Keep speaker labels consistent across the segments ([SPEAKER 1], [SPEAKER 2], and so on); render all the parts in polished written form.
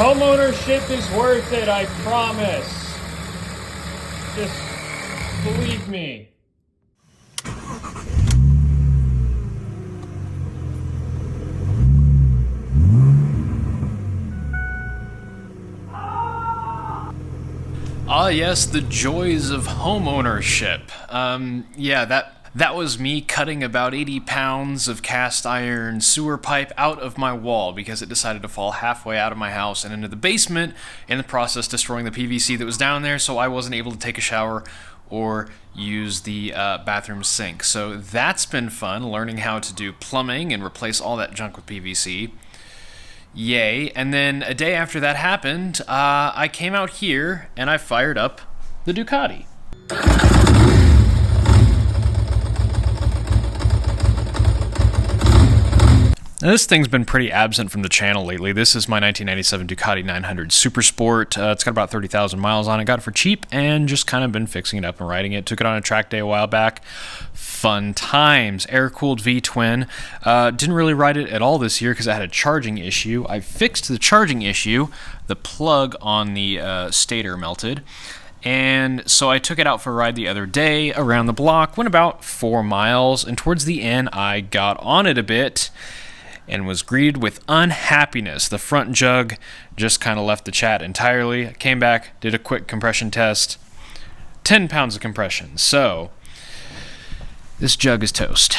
[SPEAKER 1] Homeownership is worth it, I promise. Just believe me.
[SPEAKER 2] Ah, yes, the joys of homeownership. Yeah, that was me cutting about 80 pounds of cast iron sewer pipe out of my wall because it decided to fall halfway out of my house and into the basement, in the process destroying the PVC that was down there, so I wasn't able to take a shower or use the bathroom sink. So that's been fun, learning how to do plumbing and replace all that junk with PVC. Yay. And then a day after that happened, I came out here and I fired up the Ducati. Now, this thing's been pretty absent from the channel lately. This is my 1997 Ducati 900 Super Sport. It's got about 30,000 miles on it. Got it for cheap and just kind of been fixing it up and riding it. Took it on a track day a while back. Fun times. Air-cooled V-twin. Didn't really ride it at all this year because I had a charging issue. I fixed the charging issue. The plug on the stator melted. And so I took it out for a ride the other day around the block. Went about 4 miles. And towards the end, I got on it a bit and was greeted with unhappiness. The front jug just kind of left the chat entirely. I came back, did a quick compression test. 10 pounds of compression. So this jug is toast.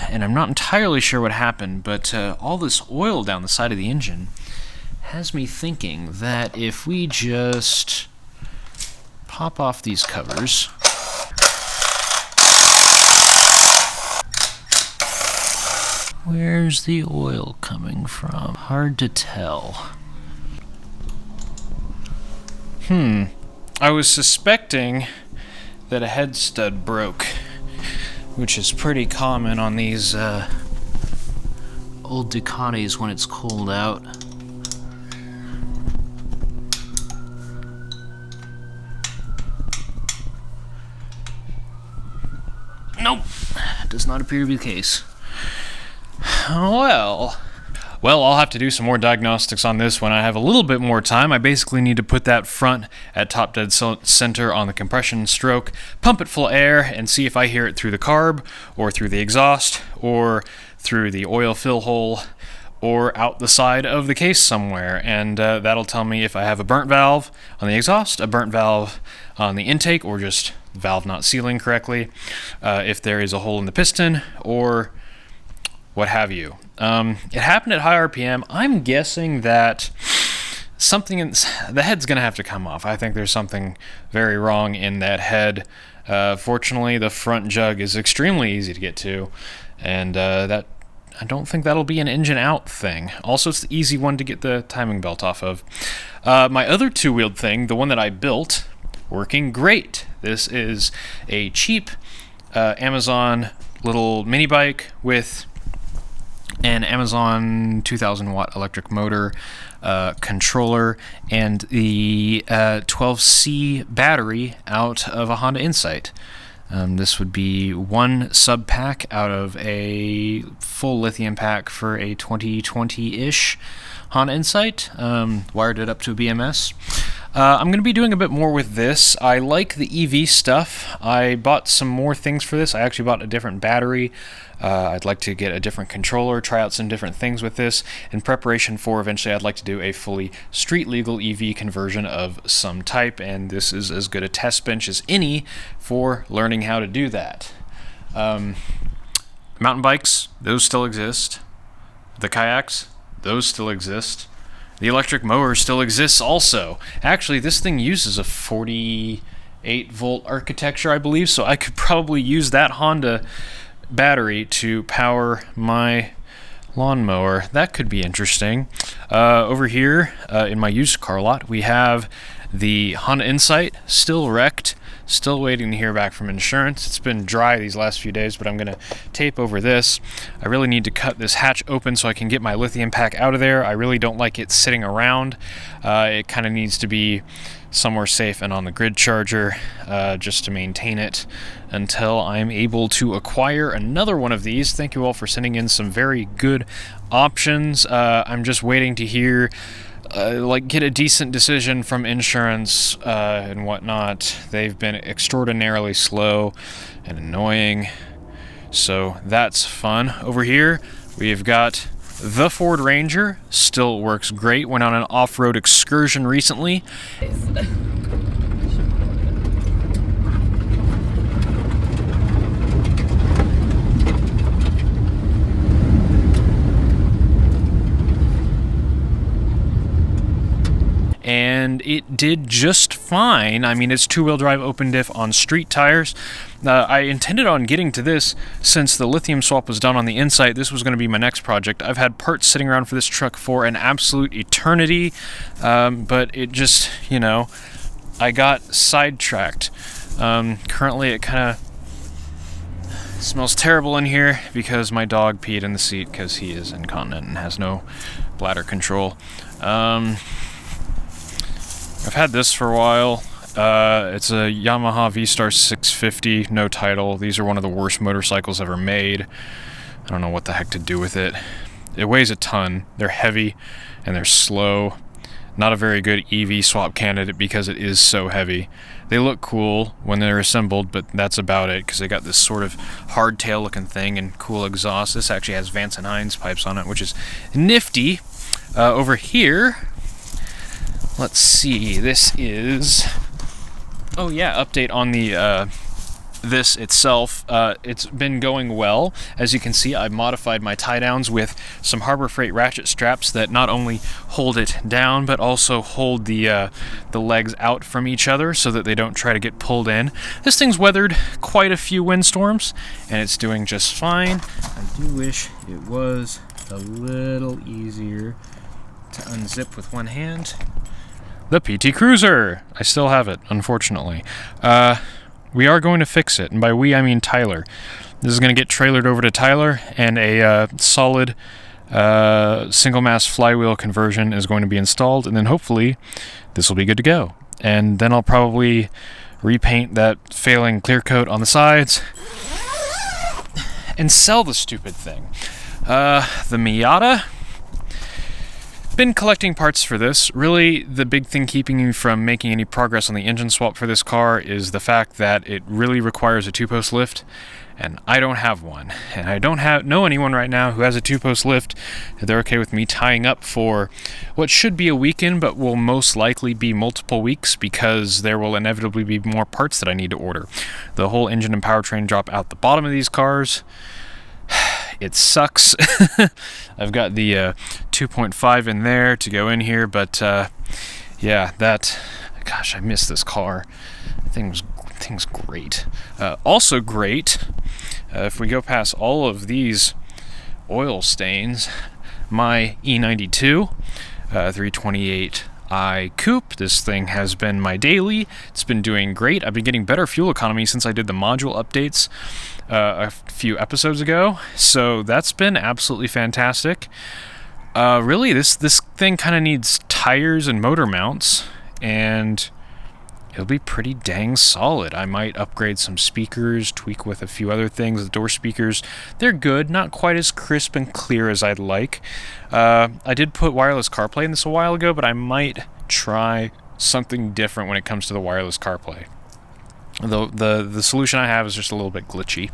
[SPEAKER 2] And I'm not entirely sure what happened, but all this oil down the side of the engine has me thinking that if we just pop off these covers, where's the oil coming from? Hard to tell. I was suspecting that a head stud broke, which is pretty common on these old Ducatis when it's cold out. Nope, does not appear to be the case. Well, I'll have to do some more diagnostics on this when I have a little bit more time. I basically need to put that front at top dead center on the compression stroke, pump it full of air, and see if I hear it through the carb, or through the exhaust, or through the oil fill hole, or out the side of the case somewhere. And that'll tell me if I have a burnt valve on the exhaust, a burnt valve on the intake, or just the valve not sealing correctly, if there is a hole in the piston, or what have you. It happened at high RPM. I'm guessing that something in the head's going to have to come off. I think there's something very wrong in that head. Fortunately, the front jug is extremely easy to get to, and that I don't think that'll be an engine out thing. Also, it's the easy one to get the timing belt off of. My other two-wheeled thing, the one that I built, working great. This is a cheap Amazon little mini bike with an Amazon 2,000 watt electric motor, controller, and the 12C battery out of a Honda Insight. This would be one sub pack out of a full lithium pack for a 2020-ish Honda Insight. Wired it up to a BMS. I'm going to be doing a bit more with this. I like the EV stuff. I bought some more things for this. I actually bought a different battery. I'd like to get a different controller, try out some different things with this. In preparation for eventually I'd like to do a fully street legal EV conversion of some type, and this is as good a test bench as any for learning how to do that. Mountain bikes, those still exist. The kayaks, those still exist. The electric mower still exists also. Actually, this thing uses a 48 volt architecture, I believe, so I could probably use that Honda battery to power my lawnmower. That could be interesting. Over here in my used car lot, we have the Honda Insight, still wrecked. Still waiting to hear back from insurance. It's been dry these last few days, but I'm going to tape over this. I really need to cut this hatch open so I can get my lithium pack out of there. I really don't like it sitting around. It kind of needs to be somewhere safe and on the grid charger, just to maintain it until I'm able to acquire another one of these. Thank you all for sending in some very good options. I'm just waiting to hear, get a decent decision from insurance and whatnot. They've been extraordinarily slow and annoying, so that's fun. Over here, we've got the Ford Ranger. Still works great. Went on an off-road excursion recently. And it did just fine. I mean, it's two-wheel drive open diff on street tires. I intended on getting to this since the lithium swap was done on the Insight. This was going to be my next project. I've had parts sitting around for this truck for an absolute eternity, but it just, I got sidetracked. Currently, it kind of smells terrible in here because my dog peed in the seat because he is incontinent and has no bladder control. I've had this for a while. It's a Yamaha V-Star 650, no title. These are one of the worst motorcycles ever made. I don't know what the heck to do with it. It weighs a ton. They're heavy and they're slow. Not a very good EV swap candidate because it is so heavy. They look cool when they're assembled, but that's about it because they got this sort of hardtail looking thing and cool exhaust. This actually has Vance & Hines pipes on it, which is nifty. Over here, let's see, this is, update on the this itself. It's been going well. As you can see, I've modified my tie downs with some Harbor Freight ratchet straps that not only hold it down, but also hold the legs out from each other so that they don't try to get pulled in. This thing's weathered quite a few windstorms, and it's doing just fine. I do wish it was a little easier to unzip with one hand. The PT Cruiser! I still have it, unfortunately. We are going to fix it, and by we I mean Tyler. This is going to get trailered over to Tyler, and a solid single mass flywheel conversion is going to be installed, and then hopefully this will be good to go. And then I'll probably repaint that failing clear coat on the sides and sell the stupid thing. The Miata. Been collecting parts for this. Really, the big thing keeping me from making any progress on the engine swap for this car is the fact that it really requires a two-post lift, and I don't have one. And I don't know anyone right now who has a two-post lift. They're okay with me tying up for what should be a weekend, but will most likely be multiple weeks because there will inevitably be more parts that I need to order. The whole engine and powertrain drop out the bottom of these cars. It sucks. I've got the 2.5 in there to go in here, but gosh, I miss this car. Thing's great. Also great, if we go past all of these oil stains, my E92 328i Coupe. This thing has been my daily. It's been doing great. I've been getting better fuel economy since I did the module updates a few episodes ago, so that's been absolutely fantastic. Really, this thing kind of needs tires and motor mounts, and it'll be pretty dang solid. I might upgrade some speakers, tweak with a few other things. The door speakers, they're good, not quite as crisp and clear as I'd like. I did put wireless CarPlay in this a while ago, but I might try something different when it comes to the wireless CarPlay. The solution I have is just a little bit glitchy.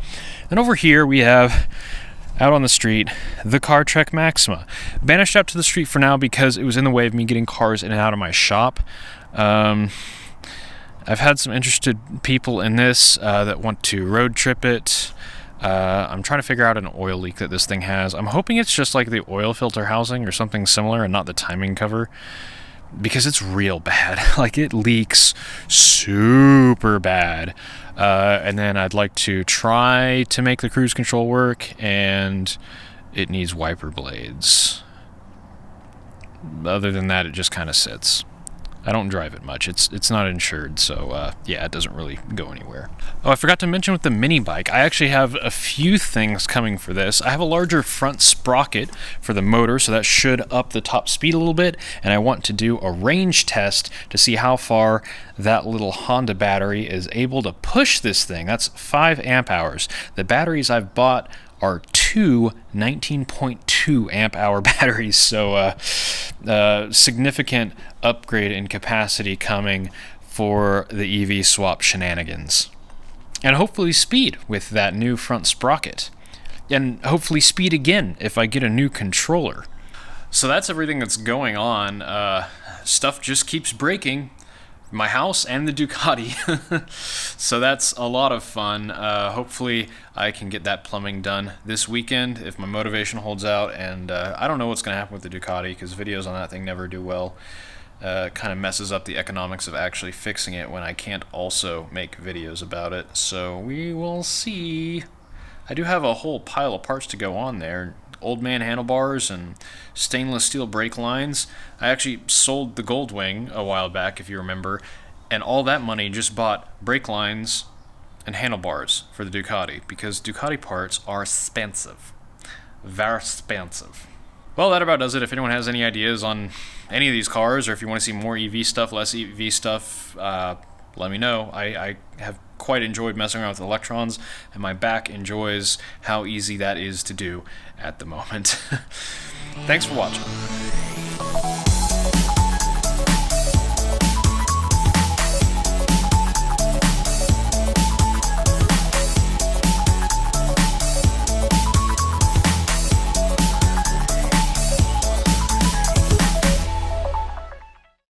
[SPEAKER 2] And over here we have, out on the street, the CarTrek Maxima. Banished out to the street for now because it was in the way of me getting cars in and out of my shop. I've had some interested people in this that want to road trip it. I'm trying to figure out an oil leak that this thing has. I'm hoping it's just like the oil filter housing or something similar and not the timing cover, because it's real bad. Like, it leaks super bad. And then I'd like to try to make the cruise control work, and it needs wiper blades. Other than that, it just kind of sits. I don't drive it much. It's not insured, so yeah, it doesn't really go anywhere. Oh, I forgot to mention with the mini bike, I actually have a few things coming for this. I have a larger front sprocket for the motor, so that should up the top speed a little bit, and I want to do a range test to see how far that little Honda battery is able to push this thing. That's 5 amp hours. The batteries I've bought are two 19.2 amp hour batteries, so significant upgrade in capacity coming for the EV swap shenanigans. And hopefully speed with that new front sprocket. And hopefully speed again if I get a new controller. So that's everything that's going on. Stuff just keeps breaking. My house and the Ducati. So that's a lot of fun. Hopefully I can get that plumbing done this weekend if my motivation holds out, and I don't know what's going to happen with the Ducati because videos on that thing never do well. Kind of messes up the economics of actually fixing it when I can't also make videos about it, so we will see. I do have a whole pile of parts to go on there. Old man handlebars and stainless steel brake lines. I actually sold the Goldwing a while back, if you remember, and all that money just bought brake lines and handlebars for the Ducati, because Ducati parts are expensive. Very expensive. Well, that about does it. If anyone has any ideas on any of these cars, or if you want to see more EV stuff, less EV stuff, let me know. I have quite enjoyed messing around with electrons, and my back enjoys how easy that is to do at the moment. Thanks for watching.